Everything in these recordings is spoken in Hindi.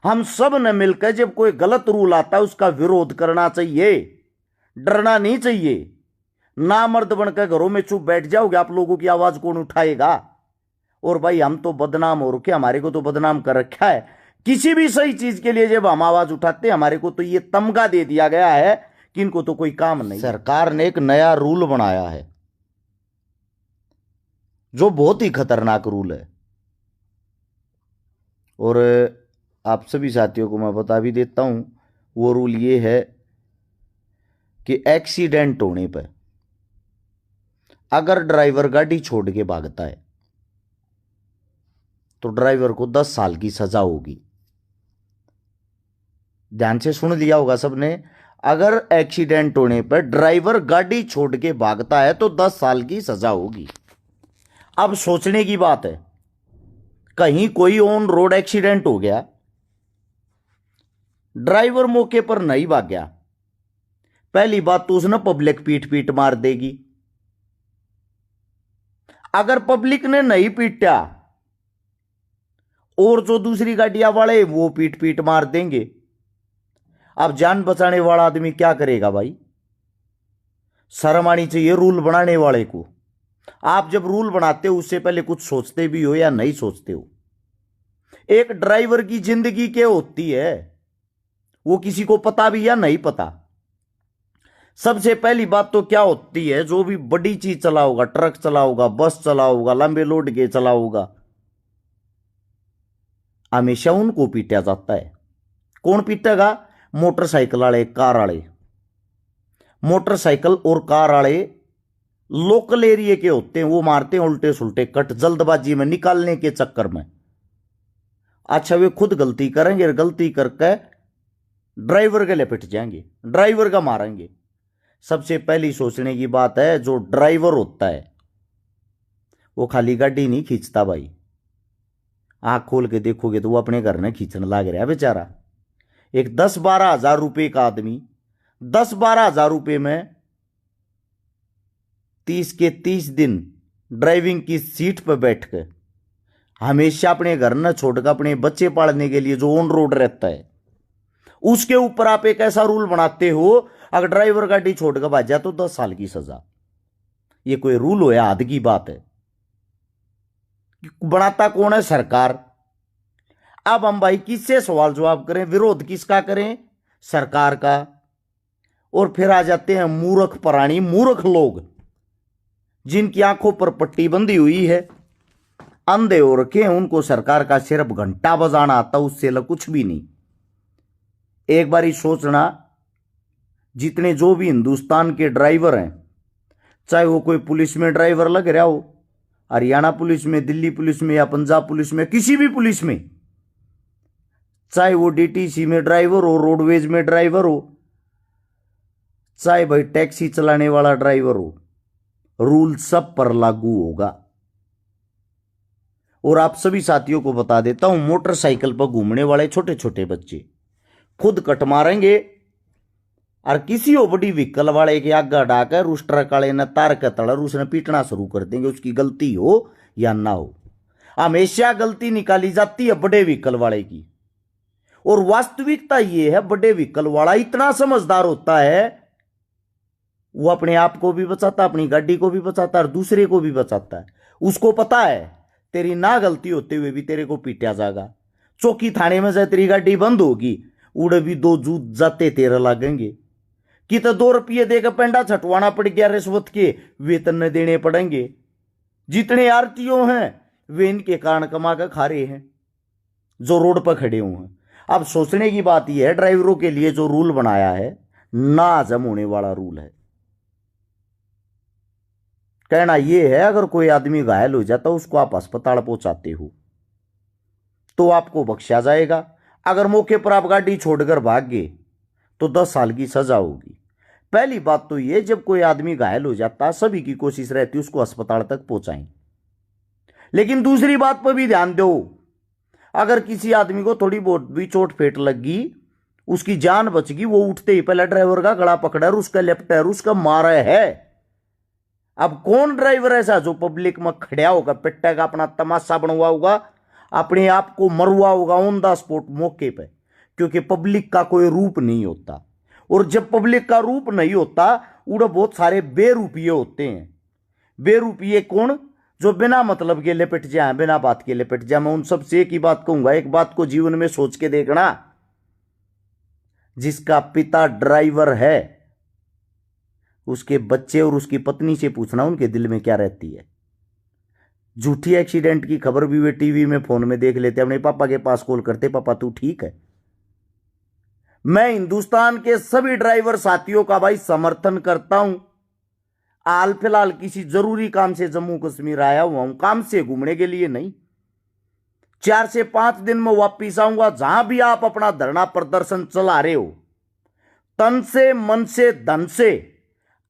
हम सब ने मिलकर जब कोई गलत रूल आता है उसका विरोध करना चाहिए, डरना नहीं चाहिए। ना मर्द बनकर घरों में चुप बैठ जाओगे, आप लोगों की आवाज कौन उठाएगा? और भाई हम तो बदनाम हो रखे, हमारे को तो बदनाम कर रखा है। किसी भी सही चीज के लिए जब हम आवाज उठाते हैं हमारे को तो ये तमगा दे दिया गया है कि इनको तो कोई काम नहीं। सरकार ने एक नया रूल बनाया है जो बहुत ही खतरनाक रूल है, और आप सभी साथियों को मैं बता भी देता हूं। वो रूल ये है कि एक्सीडेंट होने पर अगर ड्राइवर गाड़ी छोड़ के भागता है तो ड्राइवर को 10 साल की सजा होगी। ध्यान से सुन लिया होगा सबने। अगर एक्सीडेंट होने पर ड्राइवर गाड़ी छोड़ के भागता है तो 10 साल की सजा होगी। अब सोचने की बात है, कहीं कोई ऑन रोड एक्सीडेंट हो गया, ड्राइवर मौके पर नहीं भाग गया, पहली बात तो उसने पब्लिक पीट पीट मार देगी। अगर पब्लिक ने नहीं पीटा और जो दूसरी गाड़ियां वाले वो पीट पीट मार देंगे। अब जान बचाने वाला आदमी क्या करेगा भाई? शर्म आनी चाहिए रूल बनाने वाले को। आप जब रूल बनाते हो उससे पहले कुछ सोचते भी हो या नहीं सोचते हो? एक ड्राइवर की जिंदगी क्या होती है वो किसी को पता भी या नहीं पता। सबसे पहली बात तो क्या होती है, जो भी बड़ी चीज चलाओगा, ट्रक चलाओगा, बस चलाओगा, लंबे लोड के चलाओगा, हमेशा उनको पीटा जाता है। कौन पीटेगा? मोटरसाइकिल वाले, कार वाले। मोटरसाइकिल और कार वाले लोकल एरिया के होते हैं, वो मारते हैं उल्टे सुल्टे कट जल्दबाजी में निकालने के चक्कर में। अच्छा वे खुद गलती करेंगे, गलती करके ड्राइवर के लिए पिट जाएंगे, ड्राइवर का मारेंगे। सबसे पहली सोचने की बात है, जो ड्राइवर होता है वो खाली गाड़ी नहीं खींचता भाई। आंख खोल के देखोगे तो वो अपने घर में खींचने लग रहा है बेचारा। एक 10-12 हजार रुपए का आदमी 10-12 हजार रुपए में 30 के 30 दिन ड्राइविंग की सीट पर बैठकर हमेशा अपने घर न छोड़कर अपने बच्चे पालने के लिए जो ऑन रोड रहता है, उसके ऊपर आप एक ऐसा रूल बनाते हो, अगर ड्राइवर गाड़ी छोड़कर भाग जाए तो 10 साल की सजा। ये कोई रूल हो या हद की बात है? बनाता कौन है? सरकार। अब हम भाई किससे सवाल जवाब करें? विरोध किसका करें? सरकार का। और फिर आ जाते हैं मूर्ख प्राणी, मूर्ख लोग जिनकी आंखों पर पट्टी बंधी हुई है, अंधे हो रखे हैं, उनको सरकार का सिर्फ घंटा बजाना आता, उससे अलग कुछ भी नहीं। एक बार ही सोचना, जितने जो भी हिंदुस्तान के ड्राइवर हैं, चाहे वो कोई पुलिस में ड्राइवर लग रहा हो, हरियाणा पुलिस में, दिल्ली पुलिस में या पंजाब पुलिस में, किसी भी पुलिस में, चाहे वो डीटीसी में ड्राइवर हो, रोडवेज में ड्राइवर हो, चाहे भाई टैक्सी चलाने वाला ड्राइवर हो, रूल सब पर लागू होगा। और आप सभी साथियों को बता देता हूं, मोटरसाइकिल पर घूमने वाले छोटे छोटे बच्चे खुद कट मारेंगे और किसी हो बड़ी व्हीकल वाले के आगे डाकर उस ट्रक वाले ने तार के तड़र उसने पीटना शुरू कर देंगे, उसकी गलती हो या ना हो। हमेशा गलती निकाली जाती है बड़े व्हीकल वाले की, और वास्तविकता यह है बड़े व्हीकल वाला इतना समझदार होता है, वो अपने आप को भी बचाता, अपनी गाड़ी को भी बचाता और दूसरे को भी बचाता है। उसको पता है तेरी ना गलती होते हुए भी तेरे को पीटा जाएगा। चौकी थाने में से तेरी गाड़ी बंद होगी, उड़े भी 2 जूत जाते तेरे लगेंगे कि तो 2 रुपये देकर पेंडा छटवाना पड़ गया, रिश्वत के वेतन न देने पड़ेंगे। जितने आरटीओ हैं वे इनके कारण कमा कर खा रहे हैं जो रोड पर खड़े हुए हैं। अब सोचने की बात यह है, ड्राइवरों के लिए जो रूल बनाया है ना हजम होने वाला रूल है। कहना यह है, अगर कोई आदमी घायल हो जाता उसको आप अस्पताल पहुंचाते हो तो आपको बख्शा जाएगा। अगर मौके पर आप गाड़ी छोड़कर भाग गए तो 10 साल की सजा होगी। पहली बात तो यह, जब कोई आदमी घायल हो जाता सभी की कोशिश रहती उसको अस्पताल तक पहुंचाएं। लेकिन दूसरी बात पर भी ध्यान दो, अगर किसी आदमी को थोड़ी बहुत भी चोट फेट लगी, उसकी जान बच गई, वो उठते ही पहले ड्राइवर का गला पकड़ा, उसका लेफ्ट उसका मारा है। अब कौन ड्राइवर ऐसा जो पब्लिक में खड़ा होगा, पिट्टा का अपना तमाशा बनवा होगा, अपने आप को मरवा होगा ऑन द स्पॉट मौके पे? क्योंकि पब्लिक का कोई रूप नहीं होता, और जब पब्लिक का रूप नहीं होता उड़े बहुत सारे बेरूपिये होते हैं। बेरूपिये कौन? जो बिना मतलब के लिपट जाए, बिना बात के लिपट जाए। मैं उन सब से एक ही बात कहूंगा, एक बात को जीवन में सोच के देखना, जिसका पिता ड्राइवर है उसके बच्चे और उसकी पत्नी से पूछना उनके दिल में क्या रहती है। झूठी एक्सीडेंट की खबर भी वे टीवी में फोन में देख लेते, अपने पापा के पास कॉल करते, पापा तू ठीक है। मैं हिंदुस्तान के सभी ड्राइवर साथियों का भाई समर्थन करता हूं। हाल फिलहाल किसी जरूरी काम से जम्मू कश्मीर आया हुआ हूं, काम से घूमने के लिए नहीं। 4 से 5 दिन में वापिस आऊंगा। जहां भी आप अपना धरना प्रदर्शन चला रहे हो, तन से मन से धन से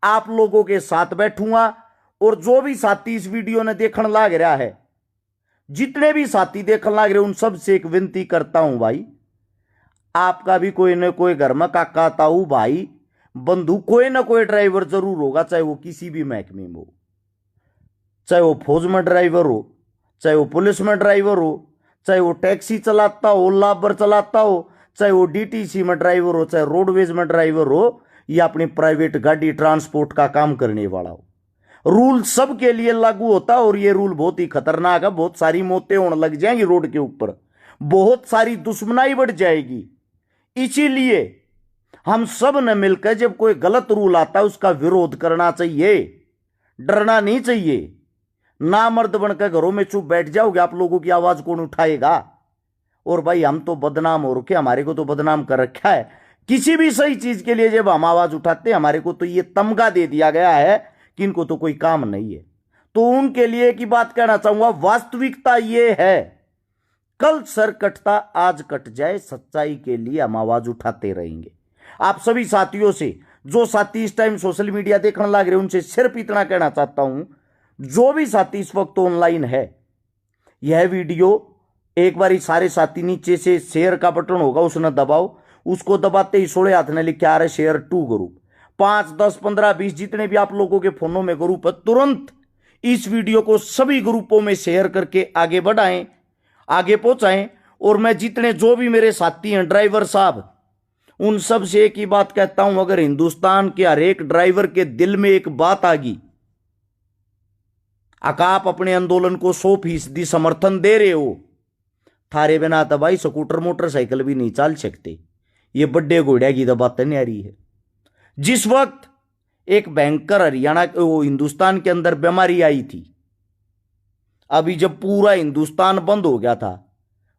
आप लोगों के साथ बैठूंगा। और जो भी साथी इस वीडियो ने देखने लाग रहा है, जितने भी साथी देखने लाग रहे, उन सब से एक विनती करता हूं भाई, आपका भी कोई ना कोई घर में काका ताऊ भाई बंधु कोई ना कोई ड्राइवर जरूर होगा, चाहे वो किसी भी महकमे में हो, चाहे वो फौज में ड्राइवर हो, चाहे वो पुलिस में ड्राइवर हो, चाहे वो टैक्सी चलाता हो, ओला उबर चलाता हो, चाहे वो डीटीसी में ड्राइवर हो, चाहे रोडवेज में ड्राइवर हो, या अपनी प्राइवेट गाड़ी ट्रांसपोर्ट का काम करने वाला हो। रूल सबके लिए लागू होता है, और ये रूल बहुत ही खतरनाक है। बहुत सारी मौतें होने लग जाएंगी रोड के ऊपर, बहुत सारी दुश्मनाई बढ़ जाएगी। इसीलिए हम सब ने मिलकर जब कोई गलत रूल आता है उसका विरोध करना चाहिए, डरना नहीं चाहिए। ना मर्द बनकर घरों में चुप बैठ जाओगे, आप लोगों की आवाज कौन उठाएगा? और भाई हम तो बदनाम हो रखे, हमारे को तो बदनाम कर रखा है। किसी भी सही चीज के लिए जब हम आवाज उठाते हैं, हमारे को तो ये तमगा दे दिया गया है कि इनको तो कोई काम नहीं है। तो उनके लिए एक ही बात कहना चाहूंगा, वास्तविकता ये है, कल सर कटता आज कट जाए, सच्चाई के लिए हम आवाज उठाते रहेंगे। आप सभी साथियों से, जो साथी इस टाइम सोशल मीडिया देखने लग रहे, उनसे सिर्फ इतना कहना चाहता हूं, जो भी साथी इस वक्त ऑनलाइन है, यह वीडियो एक बार सारे साथी नीचे से शेयर का बटन होगा उसने दबाओ, उसको दबाते ही सोड़े हाथ ने लिखा आ रहा है शेयर टू ग्रुप। 5, 10, 15, 20 जितने भी आप लोगों के फोनों में ग्रुप है, तुरंत इस वीडियो को सभी ग्रुपों में शेयर करके आगे बढ़ाएं, आगे पहुंचाएं। और मैं जितने जो भी मेरे साथी हैं ड्राइवर साहब, उन सब से एक ही बात कहता हूं, अगर हिंदुस्तान के हर एक ड्राइवर के दिल में एक बात आ गई, आप अपने आंदोलन को 100% समर्थन दे रहे हो, थारे बिना तो भाई स्कूटर मोटरसाइकिल भी नहीं चल सकते। ये बड्डे घोड़िया की तो बात नहीं आ रही है। जिस वक्त एक भयंकर हरियाणा वो हिंदुस्तान के अंदर बीमारी आई थी, अभी जब पूरा हिंदुस्तान बंद हो गया था,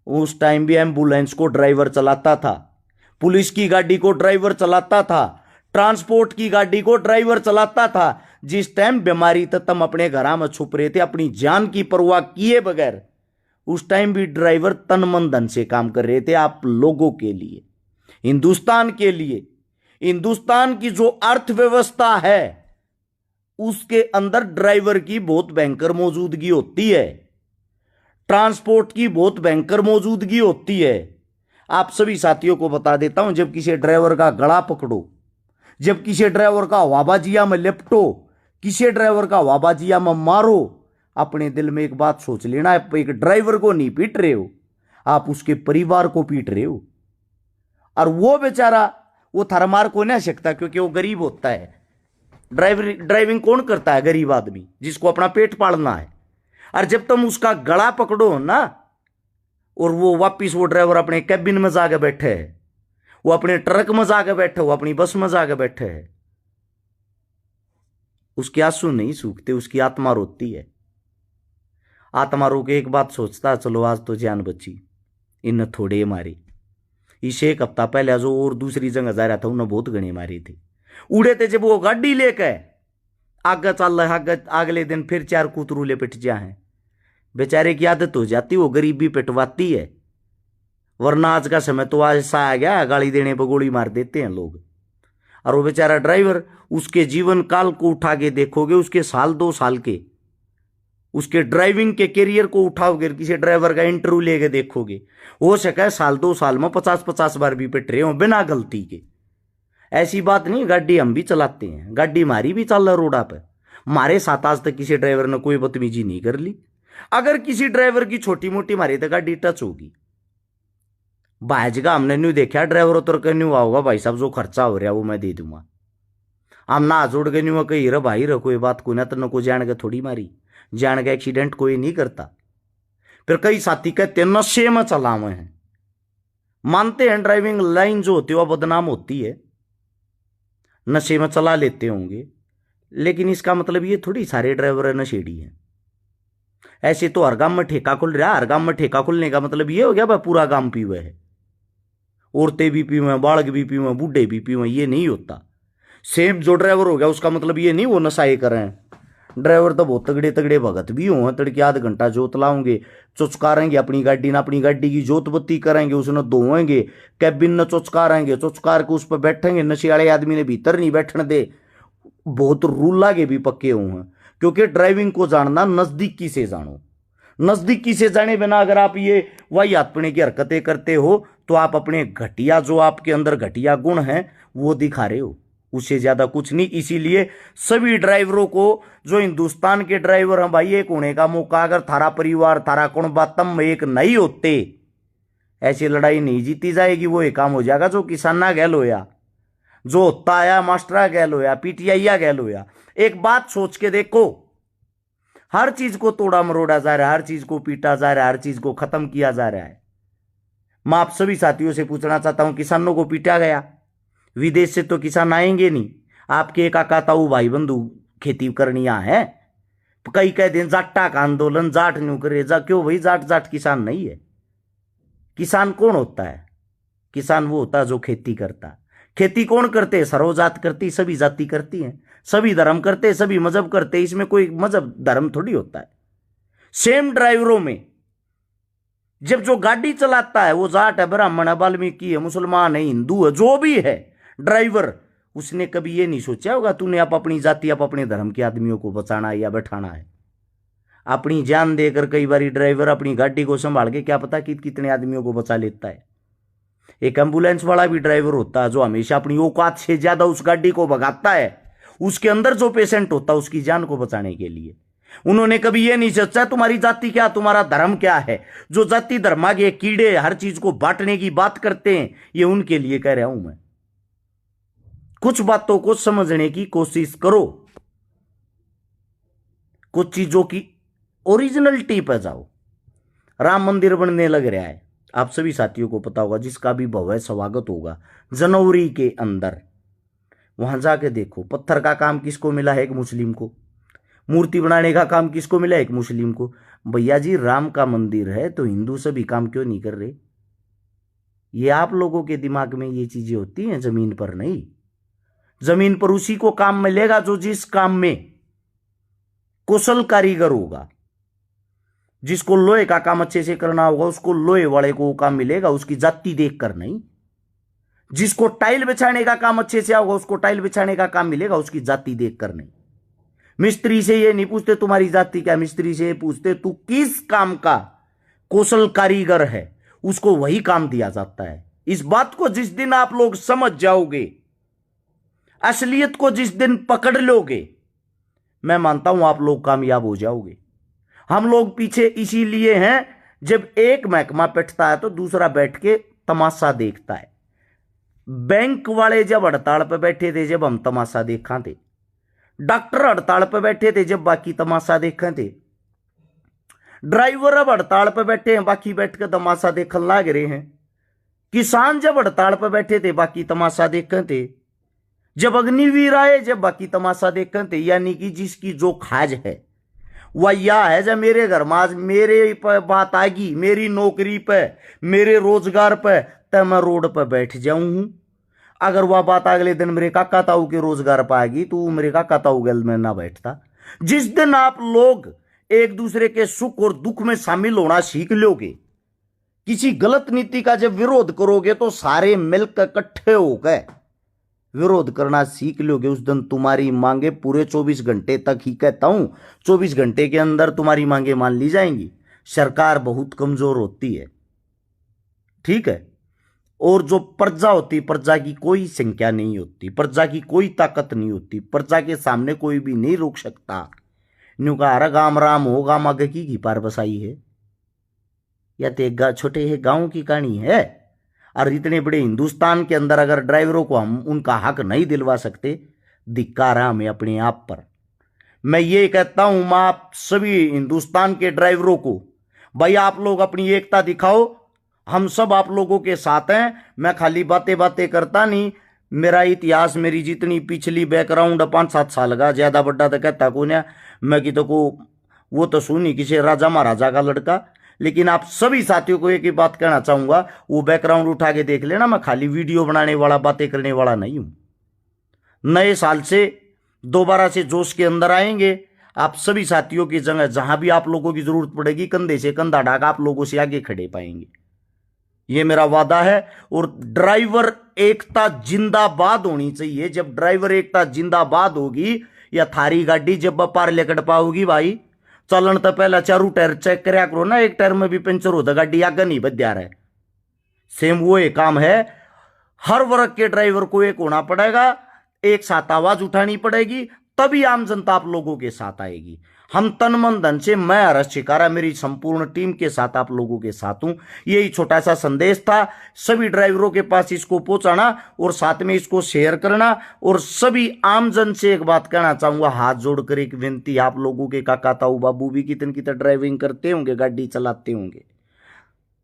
उस टाइम भी एम्बुलेंस को ड्राइवर चलाता था, पुलिस की गाड़ी को ड्राइवर चलाता था, ट्रांसपोर्ट की गाड़ी को ड्राइवर चलाता था। जिस टाइम बीमारी तक तुम अपने घर में छुप रहे थे, अपनी जान की परवाह किए बगैर, उस टाइम भी ड्राइवर तन मन धन से काम कर रहे थे आप लोगों के लिए, हिंदुस्तान के लिए। हिंदुस्तान की जो अर्थव्यवस्था है उसके अंदर ड्राइवर की बहुत भयंकर मौजूदगी होती है, ट्रांसपोर्ट की बहुत भयंकर मौजूदगी होती है। आप सभी साथियों को बता देता हूं, जब किसी ड्राइवर का गला पकड़ो, जब किसी ड्राइवर का हवाबाजिया में लिपटो, किसी ड्राइवर का हवाबाजिया में मारो, अपने दिल में एक बात सोच लेना, आप एक ड्राइवर को नहीं पीट रहे हो, आप उसके परिवार को पीट रहे हो। और वो बेचारा वो थारा मार को नहीं सकता, क्योंकि वो गरीब होता है। ड्राइविंग कौन करता है? गरीब आदमी, जिसको अपना पेट पालना है। और जब तुम उसका गला पकड़ो ना, और वो वापिस वो ड्राइवर अपने कैबिन में जाके बैठे है, वो अपने ट्रक में जाके बैठे, वो अपनी बस में जाके बैठे है, उसके आंसू नहीं सूखते, उसकी आत्मा रोती है। आत्मा रो के एक बात सोचता, चलो आज तो जान बची, इन थोड़े मारी। इसे एक हफ्ता पहले जो और दूसरी जगह जा रहा था, उन्हें बहुत गणे मारी थी। उड़े थे जब वो गाड़ी लेके आगे चल रहा है, अगले दिन फिर 4 कुतरूले पिट जाए। बेचारे की आदत हो जाती, वो गरीबी पिटवाती है। वरना आज का समय तो ऐसा आ गया, गाली देने पर गोली मार देते हैं लोग। और वो बेचारा ड्राइवर, उसके जीवन काल को उठा के देखोगे, उसके साल 2 साल के उसके ड्राइविंग के करियर को उठाओगे, किसी ड्राइवर का इंटरव्यू लेके देखोगे, हो सके साल 2 साल में 50-50 बार भी पिट रहे हो बिना गलती के। ऐसी बात नहीं, गाड़ी हम भी चलाते हैं, गाड़ी हमारी भी चल रहा रोडा पे, हमारे साथ आज तक किसी ड्राइवर ने कोई बदतमीजी नहीं कर ली। अगर किसी ड्राइवर की छोटी मोटी मारी तो गाड़ी टच होगी, भाजगा हमने न्यू देखा ड्राइवर उतर के न्यू आओगा भाई साहब जो खर्चा हो रहा वो मैं दे दूंगा। हम ना जोड़ के न्यू कही रे भाई रे कोई बात को ना तो को जान के थोड़ी मारी, जान के एक्सीडेंट कोई नहीं करता। फिर कई साथी कहते नशे में चला हुए हैं, मानते हैं ड्राइविंग लाइन जो होती है वह बदनाम होती है, नशे में चला लेते होंगे, लेकिन इसका मतलब ये थोड़ी सारे ड्राइवर नशेड़ी हैं। ऐसे तो हर गांव में ठेका खुल रहा है, हर गांव में ठेका खुलने का मतलब ये हो गया भाई पूरा गांव पी हुए है, औरतें भी पी हुए हैं, बालक भी पी हुए हैं, बूढ़े भी पी हुए हैं, ये नहीं होता। सेम जो ड्राइवर हो गया उसका मतलब ये नहीं वो नशाए कर रहे हैं। ड्राइवर तो बहुत तगड़े तगड़े भगत भी हों, तड़के आध घंटा जोत लाओगे, चुचकारेंगे अपनी गाड़ी ना, अपनी गाड़ी की जोत बत्ती करेंगे, उसने धोएंगे, कैबिन न चुचकारेंगे, चुचकार के उस पर बैठेंगे, नशे वाले आदमी ने भीतर नहीं बैठने दे। बहुत रूल लागे भी पक्के हुए हैं, क्योंकि ड्राइविंग को जानना नजदीकी से जानो। नजदीकी से जाने बिना अगर आप ये वाहियातपने की हरकतें करते हो तो आप अपने घटिया जो आपके अंदर घटिया गुण हैं वो दिखा रहे हो, उससे ज्यादा कुछ नहीं। इसीलिए सभी ड्राइवरों को, जो हिंदुस्तान के ड्राइवर हैं भाई, एक होने का मौका, अगर थारा परिवार थारा कुणबा तम एक नहीं होते, ऐसी लड़ाई नहीं जीती जाएगी। वो एक काम हो जाएगा जो किसाना गैल होया, जो होता आया मास्टरा गैल होया, पीटीआईया गैल होया। एक बात सोच के देखो, हर चीज को तोड़ा मरोड़ा जा रहा है, हर चीज को पीटा जा रहा है, हर चीज को खत्म किया जा रहा है। मैं आप सभी साथियों से पूछना चाहता हूं, किसानों को पीटा गया, विदेश से तो किसान आएंगे नहीं, आपके काका ताऊ भाई बंधु खेती करनिया है। कई कह दिन जाट्टा का आंदोलन, जाट न्यू करे जा, क्यों भाई जाट जाट किसान नहीं है। किसान कौन होता है? किसान वो होता है जो खेती करता। खेती कौन करते हैं? सर्वजात करती, सभी जाति करती हैं, सभी धर्म करते, सभी मजहब करते, इसमें कोई मजहब धर्म थोड़ी होता है। सेम ड्राइवरों में जब जो गाड़ी चलाता है वो जाट है, ब्राह्मण है, वाल्मीकि है, मुसलमान है, हिंदू है, जो भी है ड्राइवर, उसने कभी ये नहीं सोचा होगा तूने आप अपनी जाति, आप अपने धर्म के आदमियों को बचाना है या बैठाना है। अपनी जान देकर कई बार ड्राइवर अपनी गाड़ी को संभाल के क्या पता कितने आदमियों को बचा लेता है। एक एम्बुलेंस वाला भी ड्राइवर होता है जो हमेशा अपनी औकात से ज्यादा उस गाड़ी को भगाता है, उसके अंदर जो पेशेंट होता है उसकी जान को बचाने के लिए। उन्होंने कभी यह नहीं सोचा तुम्हारी जाति क्या, तुम्हारा धर्म क्या है। जो जाति धर्मा के कीड़े हर चीज को बांटने की बात करते हैं, ये उनके लिए कह रहा हूं मैं। कुछ बातों को समझने की कोशिश करो, कुछ चीजों की ओरिजिनलिटी पर जाओ। राम मंदिर बनने लग रहा है, आप सभी साथियों को पता होगा, जिसका भी भव्य स्वागत होगा जनवरी के अंदर। वहां जाके देखो, पत्थर का काम किसको मिला है? एक मुस्लिम को। मूर्ति बनाने का काम किसको मिला? एक मुस्लिम को। भैया जी राम का मंदिर है तो हिंदू सभी काम क्यों नहीं कर रहे? ये आप लोगों के दिमाग में ये चीजें होती हैं, जमीन पर नहीं। जमीन पर उसी को काम मिलेगा जो जिस काम में कुशल कारीगर होगा। जिसको लोहे का काम अच्छे से करना होगा उसको लोहे वाले को काम मिलेगा, उसकी जाति देखकर नहीं। जिसको टाइल बिछाने का काम अच्छे से होगा उसको टाइल बिछाने का काम मिलेगा, उसकी जाति देखकर नहीं। मिस्त्री से ये नहीं पूछते तुम्हारी जाति क्या, मिस्त्री से ये पूछते तू किस काम का कौशल कारीगर है, उसको वही काम दिया जाता है। इस बात को जिस दिन आप लोग समझ जाओगे, असलियत को जिस दिन पकड़ लोगे, मैं मानता हूं आप लोग कामयाब हो जाओगे। हम लोग पीछे इसीलिए हैं, जब एक महकमा बैठता है तो दूसरा बैठ के तमाशा देखता है। बैंक वाले जब हड़ताल पर बैठे थे जब हम तमाशा देखा थे, डॉक्टर हड़ताल पर बैठे थे जब बाकी तमाशा देखे थे, ड्राइवर अब हड़ताल पर बैठे हैं बाकी बैठ कर तमाशा देखने लग रहे हैं, किसान जब हड़ताल पर बैठे थे बाकी तमाशा देखे थे, जब अग्निवीर आए जब बाकी तमाशा देखे थे। यानी कि जिसकी जो खाज है वह यह है, जब मेरे घर में आज मेरे पर बात आएगी, मेरी नौकरी पे, मेरे रोजगार पे, तब मैं रोड पर बैठ जाऊं। अगर वह बात अगले दिन मेरे काका ताऊ के रोजगार पर आएगी तो मेरे काका ताऊ गल में ना बैठता। जिस दिन आप लोग एक दूसरे के सुख और दुख में शामिल होना सीख लोगे, किसी गलत नीति का जब विरोध करोगे तो सारे मिलकर इकट्ठे होकर विरोध करना सीख लोगे, उस दिन तुम्हारी मांगे पूरे 24 घंटे तक ही कहता हूं, 24 घंटे के अंदर तुम्हारी मांगे मान ली जाएंगी। सरकार बहुत कमजोर होती है, ठीक है, और जो प्रजा होती, प्रजा की कोई संख्या नहीं होती, प्रजा की कोई ताकत नहीं होती, प्रजा के सामने कोई भी नहीं रोक सकता। न्यू कहा गाम राम हो, गाम आगे की पार बसाई है, या तो एक छोटे है गांव की कहानी है। और इतने बड़े हिंदुस्तान के अंदर अगर ड्राइवरों को हम उनका हक नहीं दिलवा सकते, धिक्कार है हमें अपने आप पर। मैं ये कहता हूं मैं आप सभी हिंदुस्तान के ड्राइवरों को, भाई आप लोग अपनी एकता दिखाओ, हम सब आप लोगों के साथ हैं। मैं खाली बातें बातें करता नहीं, मेरा इतिहास, मेरी जितनी पिछली बैकग्राउंड 5-7 साल का, ज्यादा बड़ा तो कहता को ना, मैं की तो को वो तो सुनी किसी राजा महाराजा का लड़का। लेकिन आप सभी साथियों को एक ही बात कहना चाहूंगा, वो बैकग्राउंड उठा के देख लेना, मैं खाली वीडियो बनाने वाला, बातें करने वाला नहीं हूं। नए साल से दोबारा से जोश के अंदर आएंगे। आप सभी साथियों की जगह जहां भी आप लोगों की जरूरत पड़ेगी, कंधे से कंधा ढाका आप लोगों से आगे खड़े पाएंगे, ये मेरा वादा है। और ड्राइवर एकता जिंदाबाद होनी चाहिए। जब ड्राइवर एकता जिंदाबाद होगी, या थारी गाड़ी जब पार लेकर पाओगी, भाई चलन तो पहला चारू टायर चेक करया करो ना, एक टायर में भी पंचर होता गाड़ी आगे नहीं बद्या रहा है। सेम वो एक काम है, हर वर्ग के ड्राइवर को एक होना पड़ेगा, एक साथ आवाज उठानी पड़ेगी, तभी आम जनता आप लोगों के साथ आएगी। हम तन मन धन से, मैं हर्ष शिकारा मेरी संपूर्ण टीम के साथ आप लोगों के साथ हूं। यही छोटा सा संदेश था सभी ड्राइवरों के पास, इसको पहुंचाना और साथ में इसको शेयर करना। और सभी आम जन से एक बात कहना चाहूंगा, हाथ जोड़कर एक विनती, आप लोगों के काका ताऊ बाबू भी कितन कितन ड्राइविंग करते होंगे, गाड़ी चलाते होंगे,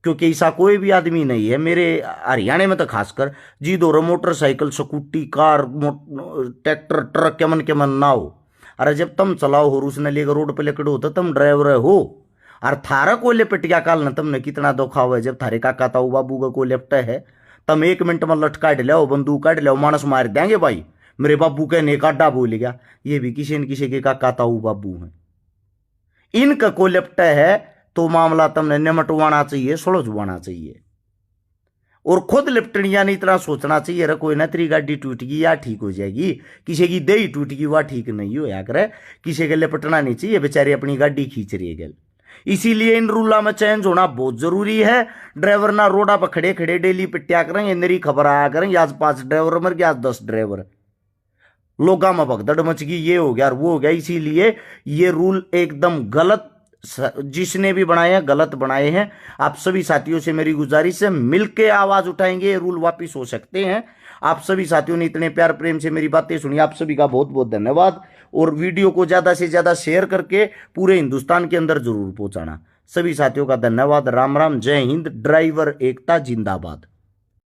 क्योंकि ऐसा कोई भी आदमी नहीं है मेरे हरियाणा में तो खासकर जी दो motorcycle, scooty, car, tractor, truck के मन ना हो। अरे जब तुम चलाओ हो, उसने लेकर रोड पे लेकर हो, तो तुम ड्राइवर हो। और थारा को लेपटिया काल न तुमने कितना धोखा हुआ है। जब थारे काका ताऊ बाबू का को लेपटा है, तुम 1 मिनट में लट काट लो, बंदूक काट लो, मानस मार देंगे। भाई मेरे बाबू के ने काटा बोल गया, ये भी किसी न किसी के काका ताऊ बाबू हैं। इनका को लेपटा है तो मामला तुमने निमटवाना चाहिए, सुलझवाना चाहिए। और खुद लिपटनिया नहीं, इतना सोचना चाहिए रे कोई ना तेरी गाड़ी टूट गई या ठीक हो जाएगी, किसी की दही टूट गई वह ठीक नहीं हो या करे, किसी के लिपटना नहीं चाहिए, बेचारे अपनी गाड़ी खींच रही है गल। इसीलिए इन रूला में चेंज होना बहुत जरूरी है। ड्राइवर ना रोडा पर खड़े खड़े डेली पिट्या करेंगे, मेरी खबर आया करेंगे, आज 5 ड्राइवर मर गया, आज 10 ड्राइवर, लोगा में भगदड़ मच गई, ये हो गया वो हो गया। इसीलिए ये रूल एकदम गलत, जिसने भी बनाए हैं गलत बनाए हैं। आप सभी साथियों से मेरी गुजारिश है, मिलके आवाज उठाएंगे, ये रूल वापिस हो सकते हैं। आप सभी साथियों ने इतने प्यार प्रेम से मेरी बातें सुनी, आप सभी का बहुत बहुत धन्यवाद। और वीडियो को ज्यादा से ज्यादा शेयर करके पूरे हिंदुस्तान के अंदर जरूर पहुंचाना। सभी साथियों का धन्यवाद। राम राम, जय हिंद, ड्राइवर एकता जिंदाबाद।